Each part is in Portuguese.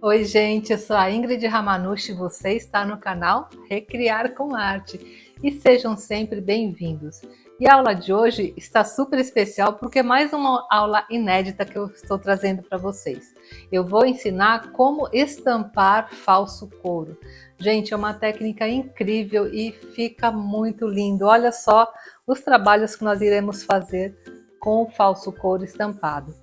Oi, gente, eu sou a Ingrid Ramanushi e você está no canal Recriar com Arte. E sejam sempre bem-vindos. E a aula de hoje está super especial porque é mais uma aula inédita que eu estou trazendo para vocês. Eu vou ensinar como estampar falso couro. Gente, é uma técnica incrível e fica muito lindo. Olha só os trabalhos que nós iremos fazer com o falso couro estampado.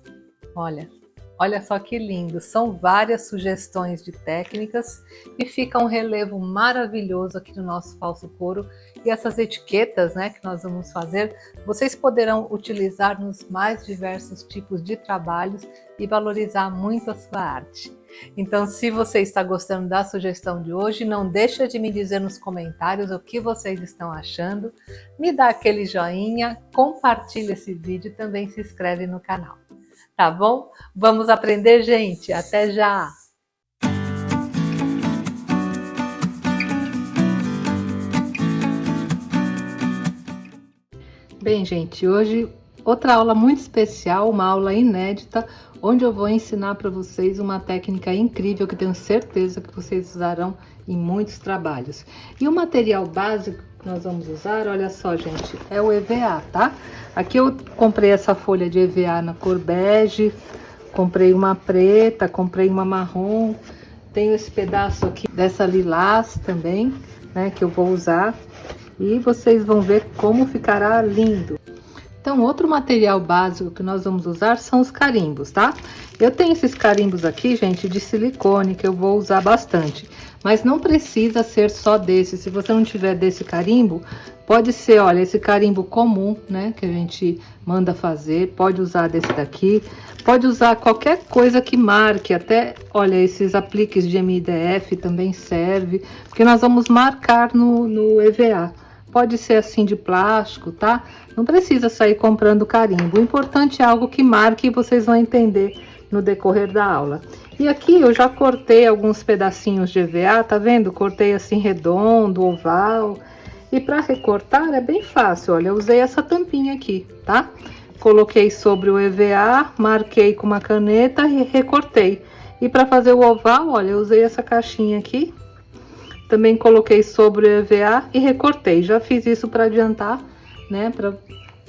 Olha só que lindo, são várias sugestões de técnicas e fica um relevo maravilhoso aqui no nosso falso couro. E essas etiquetas, né, que nós vamos fazer, vocês poderão utilizar nos mais diversos tipos de trabalhos e valorizar muito a sua arte. Então, se você está gostando da sugestão de hoje, não deixa de me dizer nos comentários o que vocês estão achando, me dá aquele joinha, compartilha esse vídeo e também se inscreve no canal. Tá bom? Vamos aprender, gente? Até já! Bem, gente, hoje outra aula muito especial, uma aula inédita, onde eu vou ensinar para vocês uma técnica incrível que tenho certeza que vocês usarão em muitos trabalhos. E o material básico que nós vamos usar, olha só, gente, é o EVA, tá? Aqui eu comprei essa folha de EVA na cor bege, comprei uma preta, comprei uma marrom, tenho esse pedaço aqui dessa lilás também, né, que eu vou usar, e vocês vão ver como ficará lindo. Então, outro material básico que nós vamos usar são os carimbos, tá? Eu tenho esses carimbos aqui, gente, de silicone, que eu vou usar bastante. Mas não precisa ser só desse. Se você não tiver desse carimbo, pode ser, olha, esse carimbo comum, né? Que a gente manda fazer. Pode usar desse daqui. Pode usar qualquer coisa que marque. Até, olha, esses apliques de MDF também serve. Porque nós vamos marcar no EVA. Pode ser assim de plástico, tá? Não precisa sair comprando carimbo. O importante é algo que marque e vocês vão entender no decorrer da aula. E aqui eu já cortei alguns pedacinhos de EVA, tá vendo? Cortei assim redondo, oval. E para recortar é bem fácil, olha, eu usei essa tampinha aqui, tá? Coloquei sobre o EVA, marquei com uma caneta e recortei. E para fazer o oval, olha, eu usei essa caixinha aqui. Também coloquei sobre o EVA e recortei. Já fiz isso para adiantar, né? Para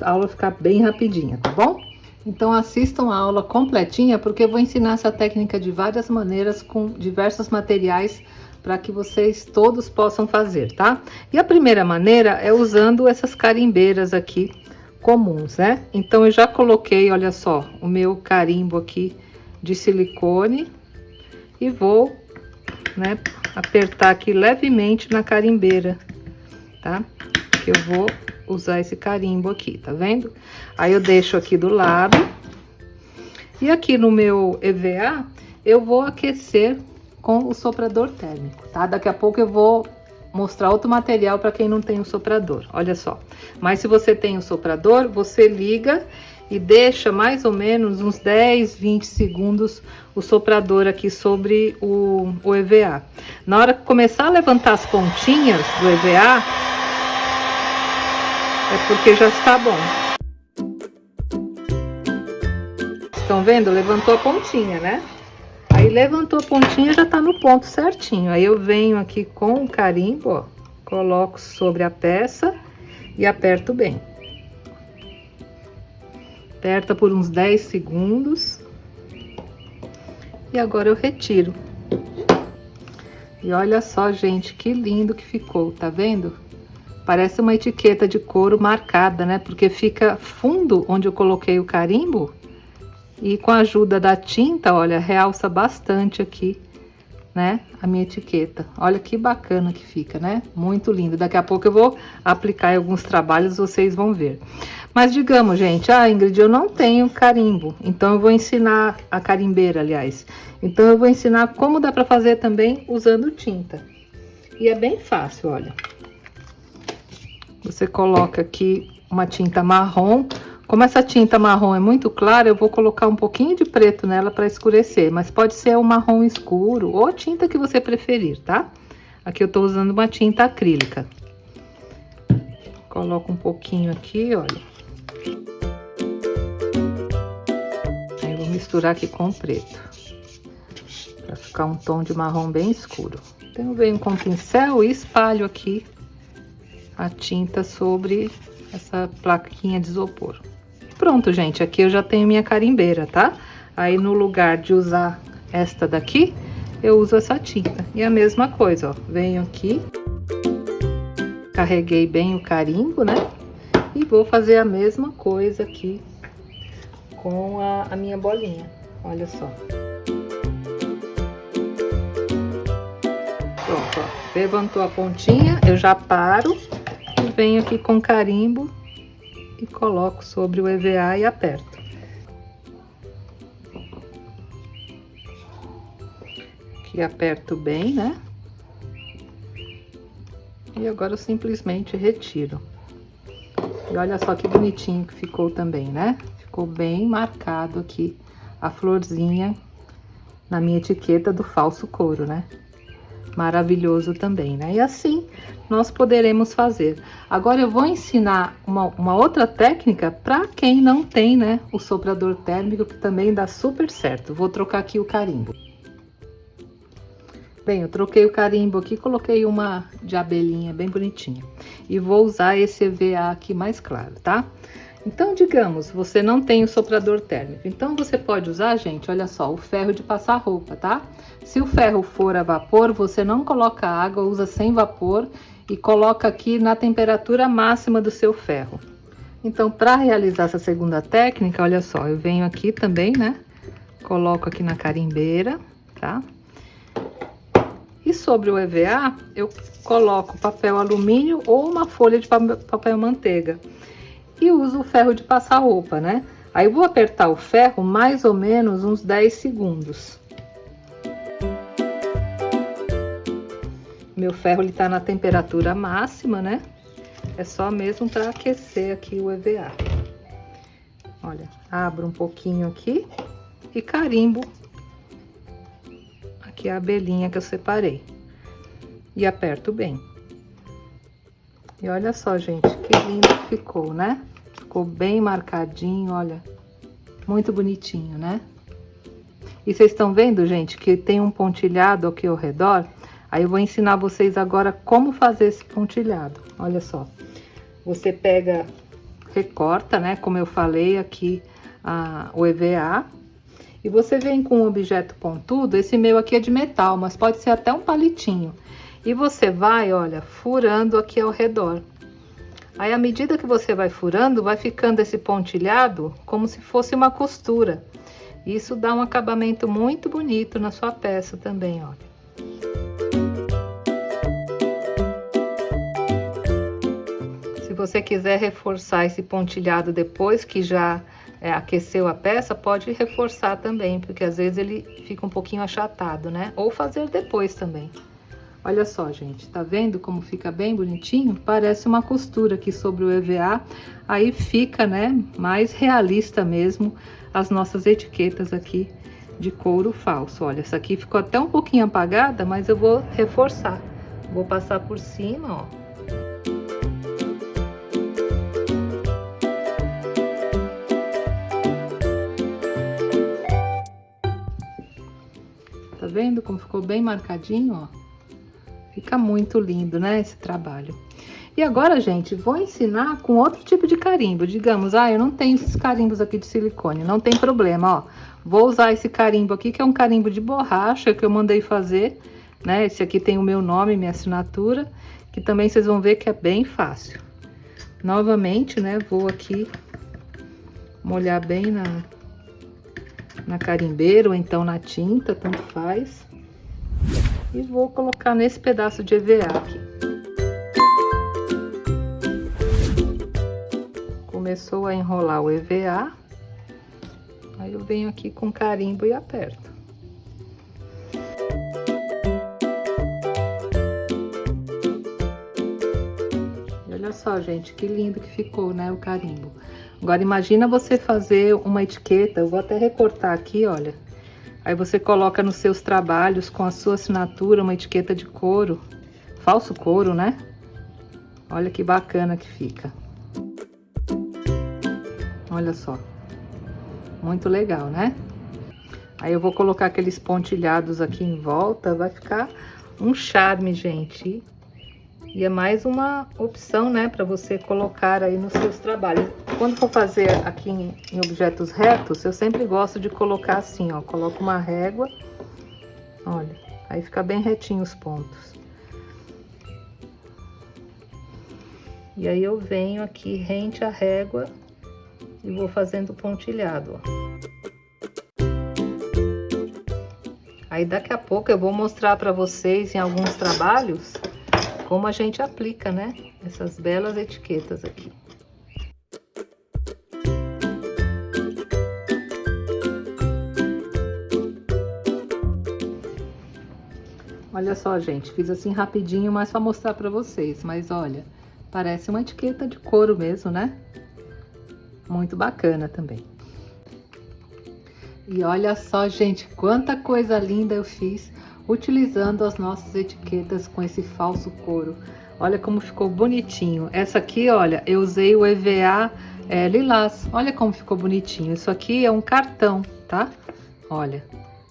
a aula ficar bem rapidinha, tá bom? Então assistam a aula completinha, porque eu vou ensinar essa técnica de várias maneiras, com diversos materiais, para que vocês todos possam fazer, tá? E a primeira maneira é usando essas carimbeiras aqui, comuns, né? Então eu já coloquei, olha só, o meu carimbo aqui de silicone e vou, né, apertar aqui levemente na carimbeira, tá? Que eu vou usar esse carimbo aqui, tá vendo? Aí eu deixo aqui do lado. E aqui no meu EVA, eu vou aquecer com o soprador térmico, tá? Daqui a pouco eu vou mostrar outro material para quem não tem o soprador, olha só. Mas se você tem o soprador, você liga e deixa mais ou menos uns 10, 20 segundos o soprador aqui sobre o EVA. Na hora que começar a levantar as pontinhas do EVA, é porque já está bom. Estão vendo? Levantou a pontinha, né? Aí levantou a pontinha, já tá no ponto certinho. Aí eu venho aqui com o carimbo, ó, coloco sobre a peça e aperto bem. Aperta por uns 10 segundos. E agora eu retiro. E olha só, gente, que lindo que ficou, tá vendo? Parece uma etiqueta de couro marcada, né? Porque fica fundo onde eu coloquei o carimbo. E com a ajuda da tinta, olha, realça bastante aqui, né? A minha etiqueta. Olha que bacana que fica, né? Muito lindo. Daqui a pouco eu vou aplicar em alguns trabalhos, vocês vão ver. Mas digamos, gente, Ingrid, eu não tenho carimbo, então eu vou ensinar a carimbeira, aliás. Então eu vou ensinar como dá para fazer também usando tinta. E é bem fácil, olha. Você coloca aqui uma tinta marrom. Como essa tinta marrom é muito clara, eu vou colocar um pouquinho de preto nela para escurecer, mas pode ser um marrom escuro ou a tinta que você preferir, tá? Aqui eu tô usando uma tinta acrílica. Coloco um pouquinho aqui, olha. Aí eu vou misturar aqui com o preto. Para ficar um tom de marrom bem escuro. Então eu venho com o pincel e espalho aqui a tinta sobre essa plaquinha de isopor. Pronto, gente, aqui eu já tenho minha carimbeira, tá? Aí no lugar de usar esta daqui, eu uso essa tinta. E a mesma coisa, ó, venho aqui, carreguei bem o carimbo, né? E vou fazer a mesma coisa aqui com a minha bolinha, olha só. Pronto, ó, levantou a pontinha, eu já paro e venho aqui com carimbo e coloco sobre o EVA e aperto. Aqui aperto bem, né? E agora eu simplesmente retiro. E olha só que bonitinho que ficou também, né? Ficou bem marcado aqui a florzinha na minha etiqueta do falso couro, né? Maravilhoso também, né? E assim nós poderemos fazer. Agora eu vou ensinar uma outra técnica para quem não tem, né, o soprador térmico, que também dá super certo. Vou trocar aqui o carimbo. Bem, eu troquei o carimbo aqui, coloquei uma de abelhinha bem bonitinha. E vou usar esse EVA aqui mais claro, tá? Então, digamos, você não tem o soprador térmico. Então, você pode usar, gente, olha só, o ferro de passar roupa, tá? Se o ferro for a vapor, você não coloca água, usa sem vapor e coloca aqui na temperatura máxima do seu ferro. Então, para realizar essa segunda técnica, olha só, eu venho aqui também, né? Coloco aqui na carimbeira, tá? E sobre o EVA, eu coloco papel alumínio ou uma folha de papel manteiga. E uso o ferro de passar roupa, né? Aí eu vou apertar o ferro mais ou menos uns 10 segundos. Meu ferro ele tá na temperatura máxima, né? É só mesmo para aquecer aqui o EVA. Olha, abro um pouquinho aqui e carimbo aqui a abelhinha que eu separei. E aperto bem. E olha só, gente, que lindo que ficou, né? Ficou bem marcadinho, olha. Muito bonitinho, né? E vocês estão vendo, gente, que tem um pontilhado aqui ao redor? Aí eu vou ensinar vocês agora como fazer esse pontilhado. Olha só. Você pega, recorta, né? Como eu falei aqui, o EVA. E você vem com um objeto pontudo. Esse meu aqui é de metal, mas pode ser até um palitinho. E você vai, olha, furando aqui ao redor. Aí, à medida que você vai furando, vai ficando esse pontilhado como se fosse uma costura. Isso dá um acabamento muito bonito na sua peça também, olha. Se você quiser reforçar esse pontilhado depois que já aqueceu a peça, pode reforçar também, porque às vezes ele fica um pouquinho achatado, né? Ou fazer depois também. Olha só, gente, tá vendo como fica bem bonitinho? Parece uma costura aqui sobre o EVA, aí fica, né, mais realista mesmo as nossas etiquetas aqui de couro falso. Olha, essa aqui ficou até um pouquinho apagada, mas eu vou reforçar. Vou passar por cima, ó. Tá vendo como ficou bem marcadinho, ó? Fica muito lindo, né, esse trabalho. E agora, gente, vou ensinar com outro tipo de carimbo. Digamos, eu não tenho esses carimbos aqui de silicone, não tem problema, ó. Vou usar esse carimbo aqui, que é um carimbo de borracha que eu mandei fazer, né? Esse aqui tem o meu nome, minha assinatura, que também vocês vão ver que é bem fácil. Novamente, né, vou aqui molhar bem na carimbeira ou então na tinta, tanto faz. E vou colocar nesse pedaço de EVA aqui. Começou a enrolar o EVA. Aí eu venho aqui com carimbo e aperto. E olha só, gente, que lindo que ficou, né, o carimbo. Agora imagina você fazer uma etiqueta, eu vou até recortar aqui, olha. Aí você coloca nos seus trabalhos com a sua assinatura uma etiqueta de couro, falso couro, né? Olha que bacana que fica. Olha só. Muito legal, né? Aí eu vou colocar aqueles pontilhados aqui em volta, vai ficar um charme, gente. E é mais uma opção, né, para você colocar aí nos seus trabalhos. Quando for fazer aqui em objetos retos, eu sempre gosto de colocar assim, ó. Coloco uma régua, olha, aí fica bem retinho os pontos. E aí eu venho aqui rente à régua e vou fazendo pontilhado, ó. Aí daqui a pouco eu vou mostrar para vocês em alguns trabalhos como a gente aplica, né, essas belas etiquetas aqui. Olha só, gente, fiz assim rapidinho, mas para mostrar para vocês, mas olha, parece uma etiqueta de couro mesmo, né? Muito bacana também. E olha só, gente, quanta coisa linda eu fiz utilizando as nossas etiquetas com esse falso couro. Olha como ficou bonitinho. Essa aqui, olha, eu usei o EVA lilás. Olha como ficou bonitinho. Isso aqui é um cartão, tá? Olha.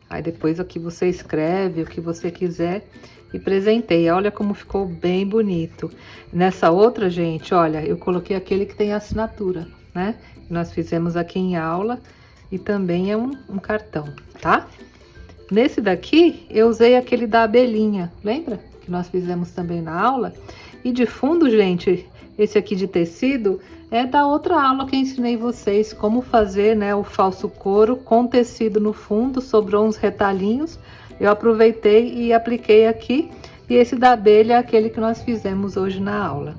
Aí depois aqui você escreve o que você quiser e presenteia. Olha como ficou bem bonito. Nessa outra, gente, olha, eu coloquei aquele que tem assinatura, né? Nós fizemos aqui em aula e também é um cartão, tá? Nesse daqui, eu usei aquele da abelhinha, lembra? Que nós fizemos também na aula. E de fundo, gente, esse aqui de tecido é da outra aula que eu ensinei vocês como fazer, né, o falso couro com tecido no fundo. Sobrou uns retalhinhos, eu aproveitei e apliquei aqui. E esse da abelha é aquele que nós fizemos hoje na aula.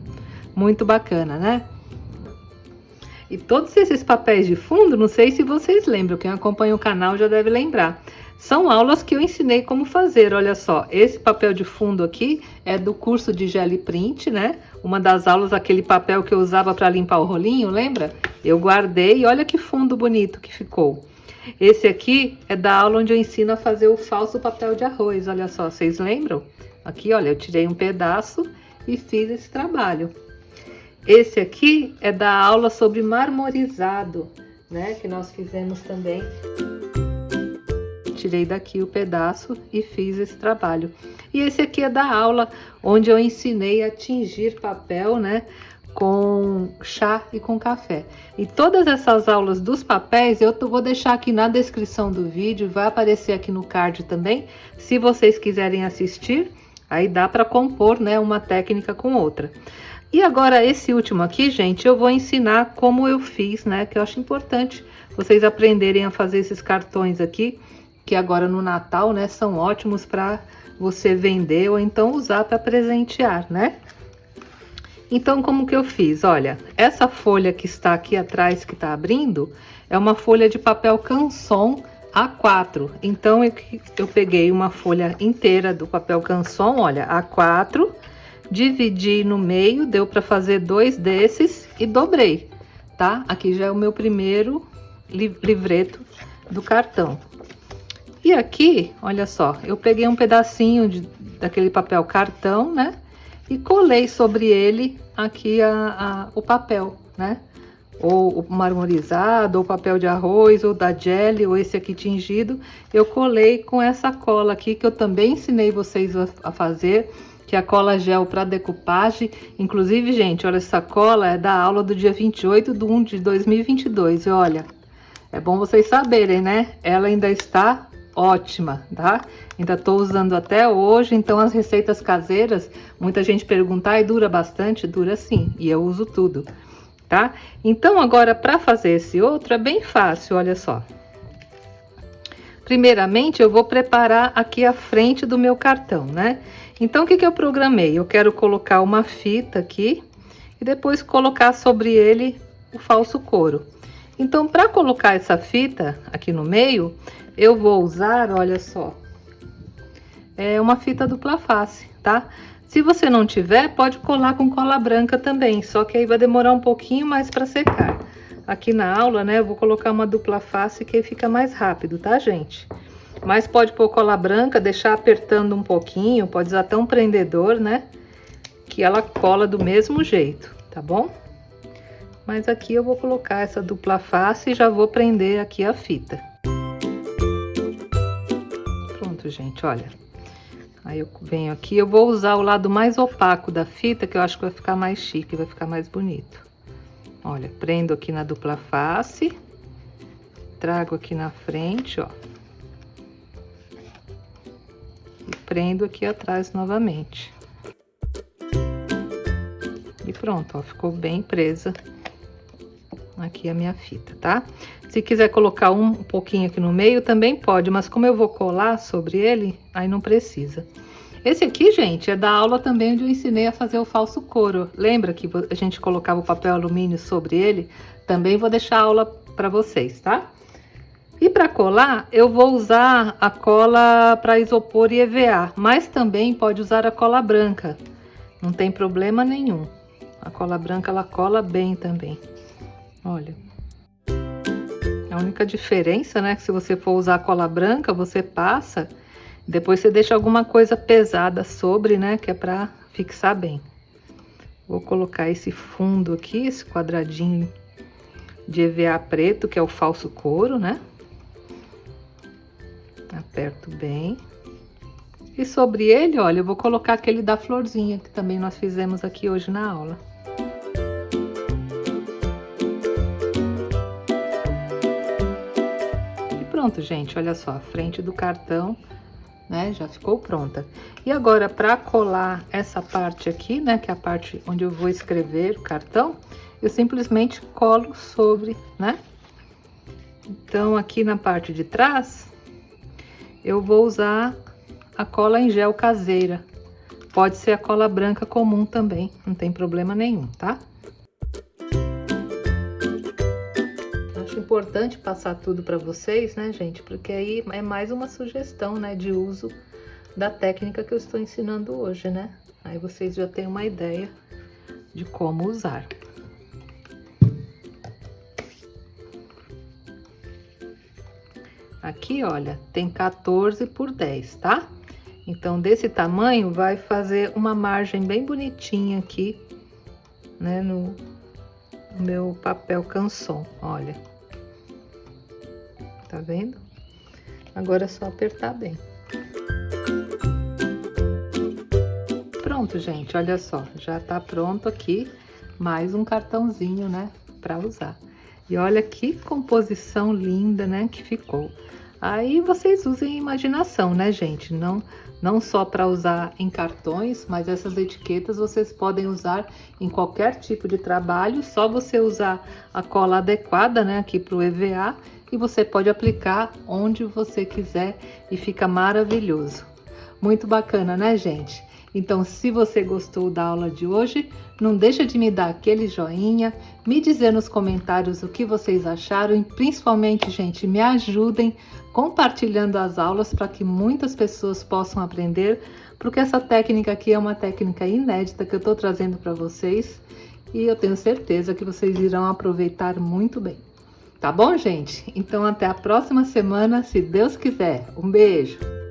Muito bacana, né? E todos esses papéis de fundo, não sei se vocês lembram, quem acompanha o canal já deve lembrar. São aulas que eu ensinei como fazer, olha só. Esse papel de fundo aqui é do curso de Gel Print, né? Uma das aulas, aquele papel que eu usava para limpar o rolinho, lembra? Eu guardei e olha que fundo bonito que ficou. Esse aqui é da aula onde eu ensino a fazer o falso papel de arroz, olha só, vocês lembram? Aqui, olha, eu tirei um pedaço e fiz esse trabalho. Esse aqui é da aula sobre marmorizado, né? Que nós fizemos também. Tirei daqui o pedaço e fiz esse trabalho. E esse aqui é da aula onde eu ensinei a tingir papel, né? Com chá e com café. E todas essas aulas dos papéis eu vou deixar aqui na descrição do vídeo, vai aparecer aqui no card também. Se vocês quiserem assistir, aí dá para compor, né? Uma técnica com outra. E agora esse último aqui, gente, eu vou ensinar como eu fiz, né? Que eu acho importante vocês aprenderem a fazer esses cartões aqui, que agora no Natal, né, são ótimos para você vender ou então usar para presentear, né? Então, como que eu fiz? Olha, essa folha que está aqui atrás, que está abrindo, é uma folha de papel canson A4. Então, eu peguei uma folha inteira do papel canson, olha, A4, dividi no meio, deu para fazer 2 desses e dobrei, tá? Aqui já é o meu primeiro livreto do cartão. E aqui, olha só, eu peguei um pedacinho daquele papel cartão, né? E colei sobre ele aqui o papel, né? Ou o marmorizado, ou papel de arroz, ou da jelly, ou esse aqui tingido. Eu colei com essa cola aqui, que eu também ensinei vocês a fazer, que é a cola gel para decupagem. Inclusive, gente, olha, essa cola é da aula do dia 28/1/2022. E olha, é bom vocês saberem, né? Ela ainda está ótima, tá? Ainda tô usando até hoje, então as receitas caseiras, muita gente pergunta, e dura bastante? Dura sim, e eu uso tudo, tá? Então agora para fazer esse outro é bem fácil, olha só. Primeiramente eu vou preparar aqui a frente do meu cartão, né? Então o que eu programei? Eu quero colocar uma fita aqui e depois colocar sobre ele o falso couro. Então, para colocar essa fita aqui no meio, eu vou usar, olha só, uma fita dupla face, tá? Se você não tiver, pode colar com cola branca também, só que aí vai demorar um pouquinho mais para secar. Aqui na aula, né, eu vou colocar uma dupla face que aí fica mais rápido, tá, gente? Mas pode pôr cola branca, deixar apertando um pouquinho, pode usar até um prendedor, né? Que ela cola do mesmo jeito, tá bom? Mas aqui eu vou colocar essa dupla face e já vou prender aqui a fita. gente, olha. Aí eu venho aqui, eu vou usar o lado mais opaco da fita, que eu acho que vai ficar mais chique, vai ficar mais bonito. Olha, prendo aqui na dupla face, trago aqui na frente, ó. E prendo aqui atrás novamente. E pronto, ó, ficou bem presa aqui a minha fita, tá? Se quiser colocar um pouquinho aqui no meio, também pode, mas como eu vou colar sobre ele, aí não precisa. Esse aqui, gente, é da aula também onde eu ensinei a fazer o falso couro. Lembra que a gente colocava o papel alumínio sobre ele? Também vou deixar a aula para vocês, tá? E para colar, eu vou usar a cola para isopor e EVA, mas também pode usar a cola branca. Não tem problema nenhum. A cola branca, ela cola bem também. Olha. A única diferença, né, que se você for usar a cola branca, você passa, depois você deixa alguma coisa pesada sobre, né, que é para fixar bem. Vou colocar esse fundo aqui, esse quadradinho de EVA preto, que é o falso couro, né? Aperto bem. E sobre ele, olha, eu vou colocar aquele da florzinha, que também nós fizemos aqui hoje na aula. E pronto, gente, olha só, a frente do cartão, né, já ficou pronta. E agora, para colar essa parte aqui, né, que é a parte onde eu vou escrever o cartão, eu simplesmente colo sobre, né? Então, aqui na parte de trás, eu vou usar a cola em gel caseira. Pode ser a cola branca comum também, não tem problema nenhum, tá? Acho importante passar tudo para vocês, né, gente? Porque aí é mais uma sugestão, né, de uso da técnica que eu estou ensinando hoje, né? Aí vocês já têm uma ideia de como usar. Aqui, olha, tem 14 por 10, tá? Então, desse tamanho, vai fazer uma margem bem bonitinha aqui, né, no meu papel canson, olha. Tá vendo? Agora é só apertar bem. Pronto, gente, olha só, já tá pronto aqui mais um cartãozinho, né, para usar. E olha que composição linda, né, que ficou. Aí vocês usem imaginação, né, gente? Não só para usar em cartões, mas essas etiquetas vocês podem usar em qualquer tipo de trabalho. Só você usar a cola adequada, né, aqui para o EVA, e você pode aplicar onde você quiser e fica maravilhoso. Muito bacana, né, gente? Então, se você gostou da aula de hoje, não deixa de me dar aquele joinha, me dizer nos comentários o que vocês acharam e principalmente, gente, me ajudem compartilhando as aulas para que muitas pessoas possam aprender, porque essa técnica aqui é uma técnica inédita que eu estou trazendo para vocês e eu tenho certeza que vocês irão aproveitar muito bem. Tá bom, gente? Então, até a próxima semana, se Deus quiser. Um beijo!